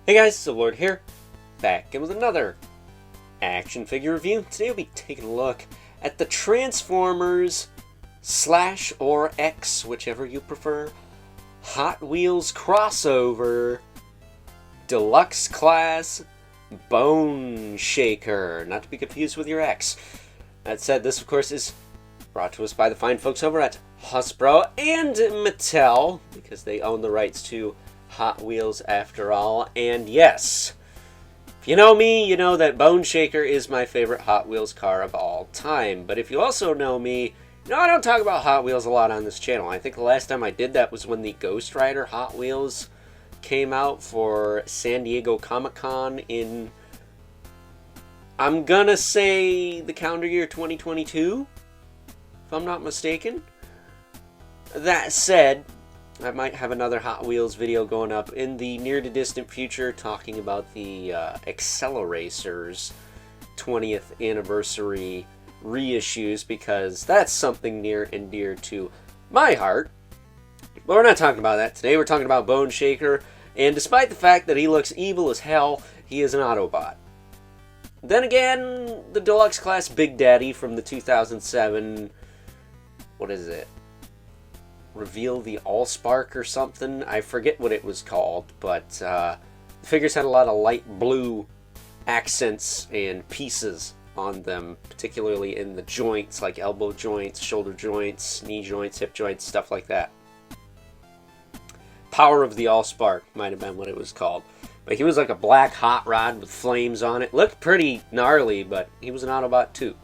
Hey guys, it's the Lord here, back and with another action figure review. Today we'll be taking a look at the Transformers / or X, whichever you prefer, Hot Wheels crossover Deluxe class Bone Shaker, not to be confused with your X. That said, this of course is brought to us by the fine folks over at Hasbro and Mattel, because they own the rights to Hot Wheels after all. And yes, if you know me, you know that Bone Shaker is my favorite Hot Wheels car of all time. But if you also know me, you know I don't talk about Hot Wheels a lot on this channel. I think the last time I did that was when the Ghost Rider Hot Wheels came out for San Diego Comic-Con in, I'm gonna say, the calendar year 2022, if I'm not mistaken. That said, I might have another Hot Wheels video going up in the near to distant future talking about the Acceleracers 20th anniversary reissues, because that's something near and dear to my heart. But we're not talking about that today. We're talking about Bone Shaker, and despite the fact that he looks evil as hell, he is an Autobot. Then again, the Deluxe Class Big Daddy from the 2007, what is it? Reveal the Allspark or something. I forget what it was called, but the figures had a lot of light blue accents and pieces on them, particularly in the joints, like elbow joints, shoulder joints, knee joints, hip joints, stuff like that. Power of the Allspark might have been what it was called. But he was like a black hot rod with flames on it. Looked pretty gnarly, but he was an Autobot too.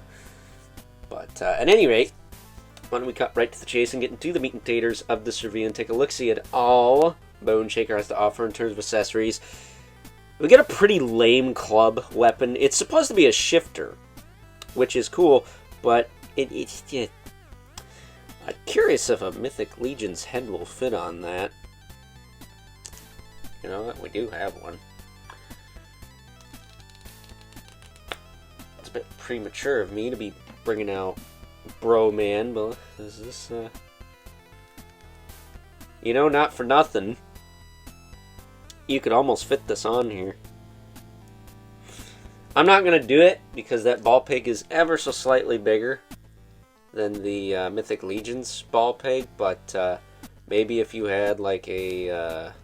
But at any rate, why don't we cut right to the chase and get into the meat and taters of this review and take a look-see at all Bone Shaker has to offer in terms of accessories. We get a pretty lame club weapon. It's supposed to be a shifter, which is cool, but I'm curious if a Mythic Legion's head will fit on that. You know what? We do have one. It's a bit premature of me to be bringing out Bro Man, but is this you know, not for nothing, you could almost fit this on here. I'm not gonna do it because that ball peg is ever so slightly bigger than the Mythic Legion's ball peg, but maybe if you had like a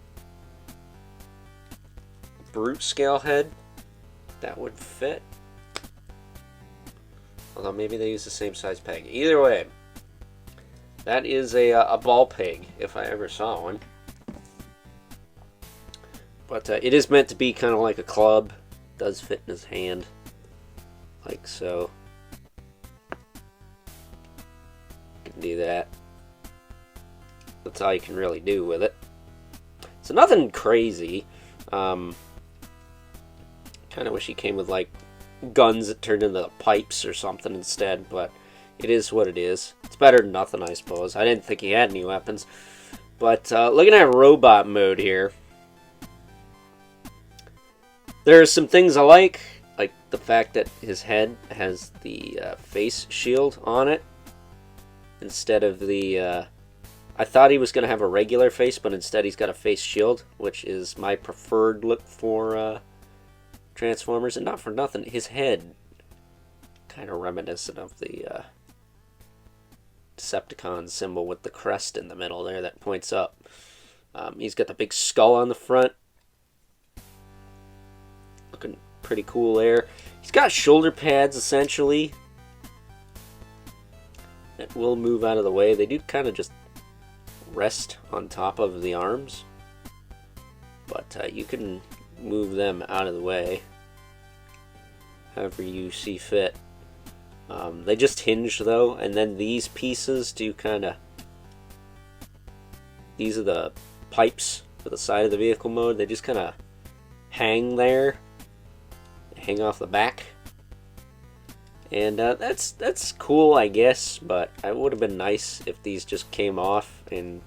brute scale head, that would fit. Although maybe they use the same size peg. Either way, that is a ball peg, if I ever saw one. But it is meant to be kind of like a club. It does fit in his hand, like so. You can do that. That's all you can really do with it. So nothing crazy. Kind of wish he came with like guns that turned into pipes or something instead, but it is what it is. It's better than nothing, I suppose. I didn't think he had any weapons. But looking at robot mode here, there are some things I like the fact that his head has the face shield on it instead of the I thought he was going to have a regular face, but instead he's got a face shield, which is my preferred look for Transformers. And not for nothing, his head kind of reminiscent of the Decepticon symbol with the crest in the middle there that points up. He's got the big skull on the front, looking pretty cool there. He's got shoulder pads essentially that will move out of the way. They do kind of just rest on top of the arms, but you can move them out of the way however you see fit. They just hinge though, and then these pieces do kind of, these are the pipes for the side of the vehicle mode. They just kind of hang there, hang off the back, and that's cool, I guess, but it would have been nice if these just came off and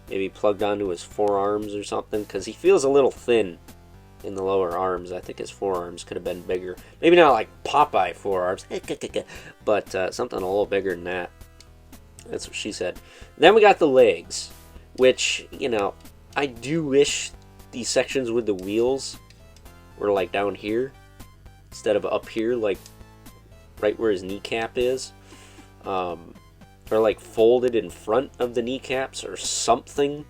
maybe plugged onto his forearms or something, because he feels a little thin in the lower arms. I think his forearms could have been bigger. Maybe not like Popeye forearms, but something a little bigger than that. That's what she said. Then we got the legs, which, you know, I do wish these sections with the wheels were like down here instead of up here, like right where his kneecap is, or like folded in front of the kneecaps or something,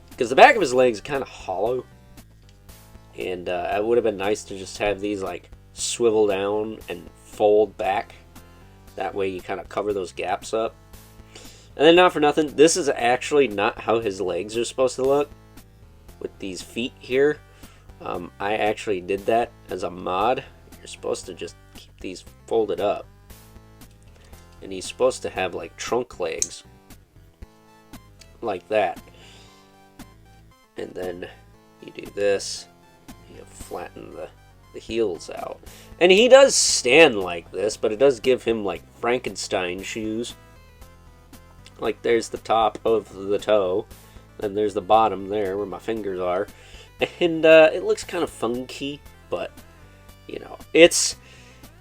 because the back of his legs is kind of hollow, and it would have been nice to just have these like swivel down and fold back. That way you kind of cover those gaps up. And then, not for nothing, this is actually not how his legs are supposed to look with these feet here. I actually did that as a mod. You're supposed to just keep these folded up. And he's supposed to have like trunk legs. Like that. And then you do this. You flatten the heels out. And he does stand like this, but it does give him like Frankenstein shoes. Like there's the top of the toe, and there's the bottom there where my fingers are. And it looks kind of funky, but you know, it's,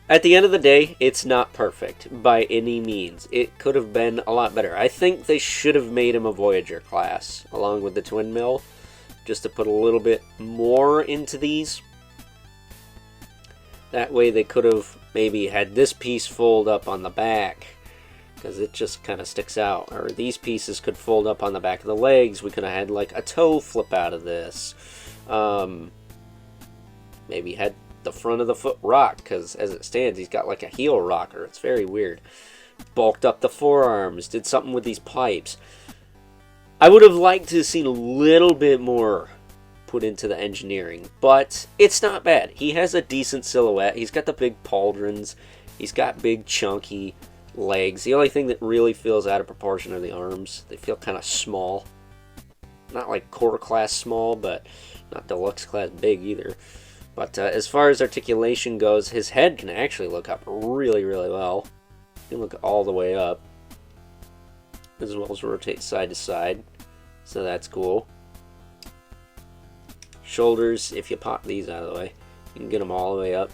at the end of the day, it's not perfect by any means. It could have been a lot better. I think they should have made him a Voyager class along with the twin mill, just to put a little bit more into these. That way they could have maybe had this piece fold up on the back, because it just kind of sticks out. Or these pieces could fold up on the back of the legs. We could have had like a toe flip out of this. Maybe had the front of the foot rock, because as it stands he's got like a heel rocker. It's very weird. Bulked up the forearms. Did something with these pipes. I would have liked to have seen a little bit more put into the engineering, but it's not bad. He has a decent silhouette. He's got the big pauldrons. He's got big chunky legs. The only thing that really feels out of proportion are the arms. They feel kind of small. Not like core class small, but not deluxe class big either. But as far as articulation goes, his head can actually look up really, really well. You can look all the way up, as well as rotate side to side. So that's cool. Shoulders, if you pop these out of the way, you can get them all the way up.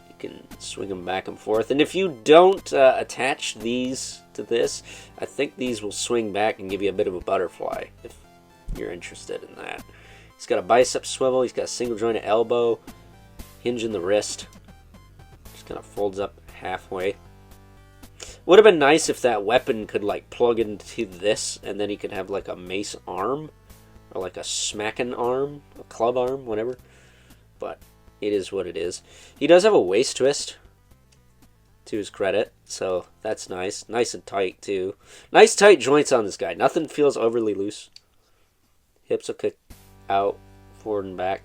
You can swing them back and forth. And if you don't attach these to this, I think these will swing back and give you a bit of a butterfly, if you're interested in that. He's got a bicep swivel. He's got a single jointed elbow. Hinge in the wrist. Just kind of folds up halfway. Would have been nice if that weapon could like plug into this, and then he could have like a mace arm, or like a smacking arm, a club arm, whatever. But it is what it is. He does have a waist twist, to his credit, so that's nice. Nice and tight too. Nice tight joints on this guy. Nothing feels overly loose. Hips will kick out, forward and back.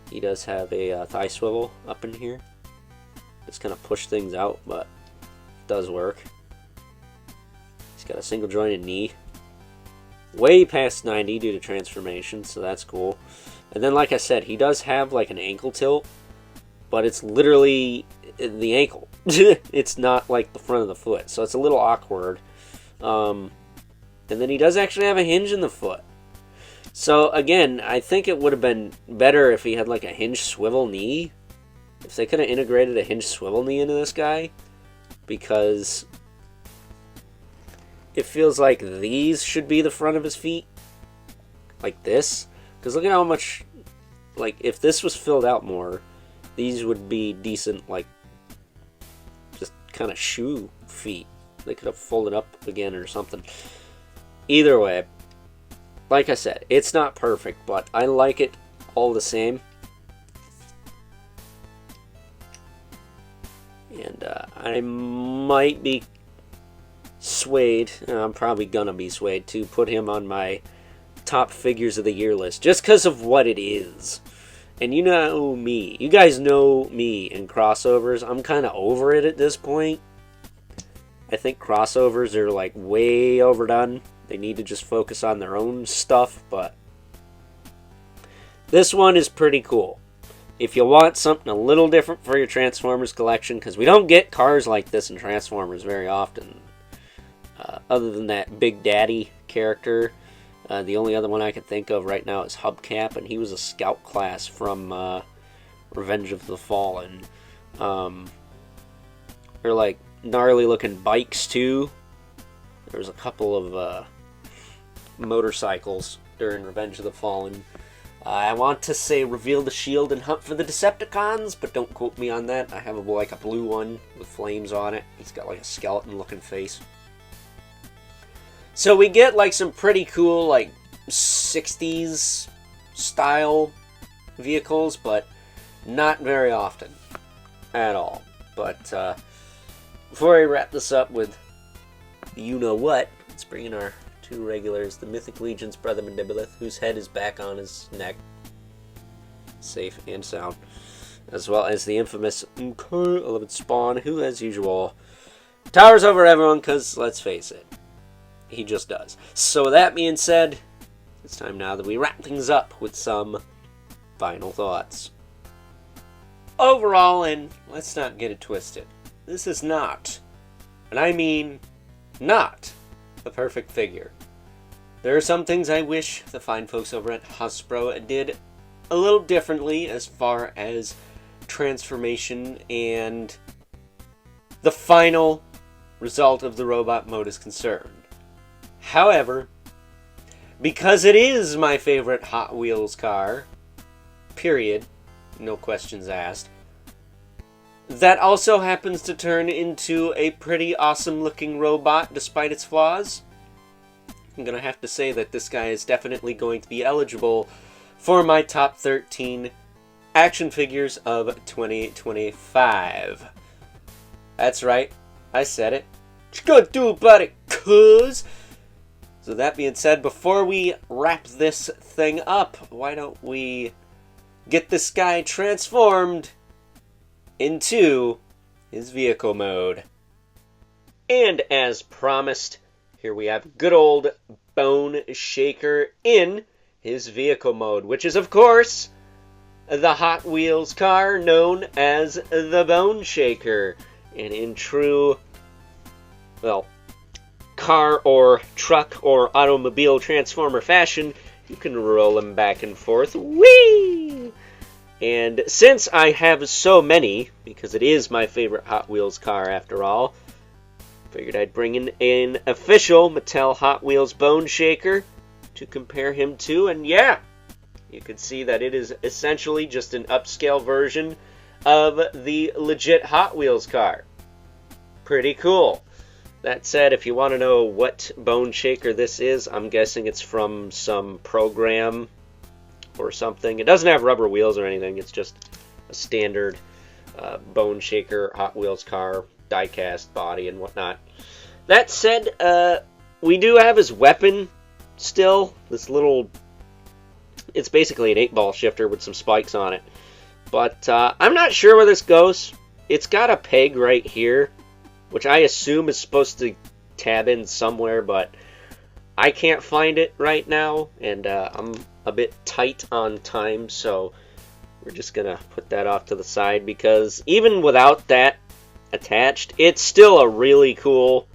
He does have a thigh swivel up in here. It's kind of push things out, but it does work. He's got a single jointed knee. Way past 90 due to transformation, so that's cool. And then, like I said, he does have like an ankle tilt, but it's literally the ankle. It's not like the front of the foot, so it's a little awkward. And then he does actually have a hinge in the foot. So again, I think it would have been better if he had like a hinge swivel knee. If they could have integrated a hinge swivel knee into this guy, because it feels like these should be the front of his feet, like this. Because look at how much, like, if this was filled out more, these would be decent, like, just kind of shoe feet. They could have folded up again or something. Either way, like I said, it's not perfect, but I like it all the same. And I might be swayed, I'm probably gonna be swayed, to put him on my top figures of the year list, just because of what it is. And you know me. You guys know me in crossovers. I'm kind of over it at this point. I think crossovers are like way overdone. They need to just focus on their own stuff, but this one is pretty cool. If you want something a little different for your Transformers collection, because we don't get cars like this in Transformers very often. Other than that Big Daddy character, the only other one I can think of right now is Hubcap, and he was a scout class from Revenge of the Fallen. They're like gnarly looking bikes too. There's a couple of motorcycles during Revenge of the Fallen. I want to say reveal the shield and hunt for the Decepticons, but don't quote me on that. I have like a blue one with flames on it. He's got like a skeleton looking face. So we get like some pretty cool like 60s style vehicles, but not very often at all. But before I wrap this up with you-know-what, let's bring in our two regulars, the Mythic Legion's Brother Mandibulith, whose head is back on his neck, safe and sound, as well as the infamous 11th Spawn, who, as usual, towers over everyone, because, let's face it, he just does. So with that being said, it's time now that we wrap things up with some final thoughts. Overall, and let's not get it twisted, this is not, and I mean not, a perfect figure. There are some things I wish the fine folks over at Hasbro did a little differently as far as transformation and the final result of the robot mode is concerned. However, because it is my favorite Hot Wheels car, period, no questions asked, that also happens to turn into a pretty awesome looking robot despite its flaws, I'm going to have to say that this guy is definitely going to be eligible for my top 13 action figures of 2025. That's right, I said it. What you gonna do about it, cuz? So that being said, before we wrap this thing up, why don't we get this guy transformed into his vehicle mode. And as promised, here we have good old Bone Shaker in his vehicle mode, which is, of course, the Hot Wheels car known as the Bone Shaker. And in true, well, car or truck or automobile transformer fashion, you can roll him back and forth. Whee! And since I have so many, because it is my favorite Hot Wheels car after all, figured I'd bring in an official Mattel Hot Wheels Bone Shaker to compare him to, and yeah, you can see that it is essentially just an upscale version of the legit Hot Wheels car. Pretty cool. That said, if you want to know what Bone Shaker this is, I'm guessing it's from some program or something. It doesn't have rubber wheels or anything, it's just a standard Bone Shaker Hot Wheels car, die-cast body and whatnot. That said, we do have his weapon still, this little, it's basically an 8-ball shifter with some spikes on it. But I'm not sure where this goes. It's got a peg right here, which I assume is supposed to tab in somewhere, but I can't find it right now, and I'm a bit tight on time, so we're just gonna put that off to the side, because even without that attached, it's still a really cool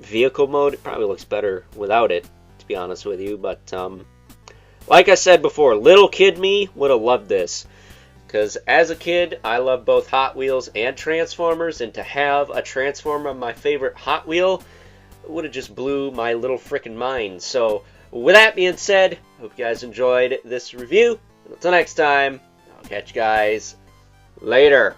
vehicle mode. It probably looks better without it, to be honest with you, but like I said before, little kid me would have loved this, because as a kid, I love both Hot Wheels and Transformers, and to have a Transformer, my favorite Hot Wheel, would have just blew my little frickin' mind. So, with that being said, hope you guys enjoyed this review. Until next time, I'll catch you guys later.